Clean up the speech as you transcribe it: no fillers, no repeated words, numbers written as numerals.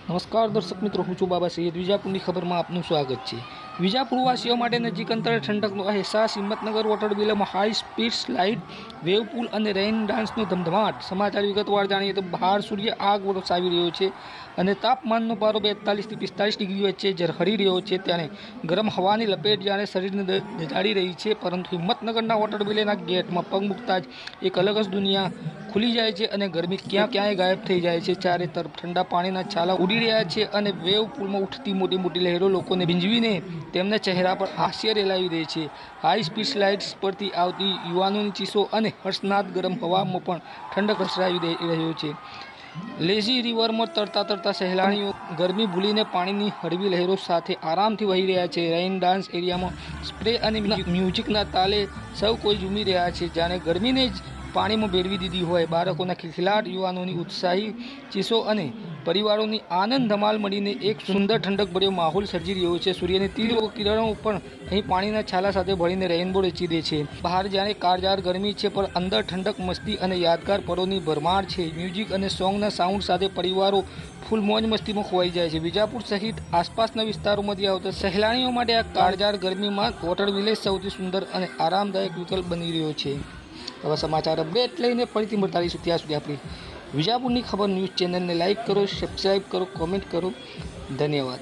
નમસ્કાર દર્શક મિત્રો, હું છું બાબા સૈયદ. વિજાપુરની ખબરમાં આપનું સ્વાગત છે. વિજાપુરવાસીઓ માટે નજીક અંતરે ઠંડકનો અહેસાસ. હિંમતનગર વોટર વિલેમાં high speed slide, wave pool અને રેઇન ડાન્સનો ધમધમાટ. સમાચાર વિગતવાર જાણીએ તો બહાર સૂર્ય આગ વરસાવી રહ્યો છે અને તાપમાનનો પારો 42 થી 45 ડિગ્રી વચ્ચે ઝરહળી રહ્યો છે. ત્યારે ગરમ હવાની લપેટ જાણે શરીરને દજાડી રહી છે. પરંતુ હિંમતનગરના વોટર વિલેના ગેટમાં પગ મૂકતા જ એક અલગ જ દુનિયા ખુલી જાય છે અને ગરમી ક્યાંય ગાયબ થઈ જાય છે. ચારે તરફ ઠંડા પાણીના છાલા ઉડી રહ્યા છે અને વેવ પુલમાં ઉઠતી મોટી મોટી લહેરો લોકોને ભીંજવીને તેમના ચહેરા પર હાસ્ય રેલાવી દે છે. હાઈ સ્પીડ સ્લાઇડ્સ પરથી આવતી યુવાનોની ચીસો અને હર્ષનાદ ગરમ હવામાં પણ ઠંડક પ્રસરાવી દઈ રહ્યો છે. લેઝી રિવરમાં તરતા સહેલાણીઓ ગરમી ભૂલીને પાણીની હળવી લહેરો સાથે આરામથી વહી રહ્યા છે. રેઇન ડાન્સ એરિયામાં સ્પ્રે અને મ્યુઝિકના તાલે સૌ કોઈ ઝૂમી રહ્યા છે, જાણે ગરમીને જ પાણીમાં ભેળવી દીધી હોય. બાળકોના ખિલખિલાટ, યુવાનોની ઉત્સાહી ચીસો અને પરિવારોની આનંદ ધમાલ મળીને એક સુંદર ઠંડકભર્યો માહોલ સર્જી રહ્યો છે. સૂર્યની તીવ્ર કિરણો પણ અહીં પાણીના છાલા સાથે ભળીને રેઇનબો રચી દે છે. બહાર જાણે કાળઝાળ ગરમી છે, પણ અંદર ઠંડક, મસ્તી અને યાદગાર પળોની ભરમાર છે. મ્યુઝિક અને સોંગના સાઉન્ડ સાથે પરિવારો ફૂલ મોજ મસ્તીમાં ખોવાઈ જાય છે. વિજાપુર સહિત આસપાસના વિસ્તારોમાંથી આવતા સહેલાણીઓ માટે આ કાળઝાળ ગરમીમાં વોટર વિલેજ સૌથી સુંદર અને આરામદાયક વિકલ્પ બની રહ્યો છે. હવે સમાચાર અપડેટ લઈને ફરીથી મળતા રહીશું. ત્યાં સુધી આપણી વિજાપુરની ખબર ન્યૂઝ ચેનલને લાઇક કરો, સબસ્ક્રાઈબ કરો, કોમેન્ટ કરો. ધન્યવાદ.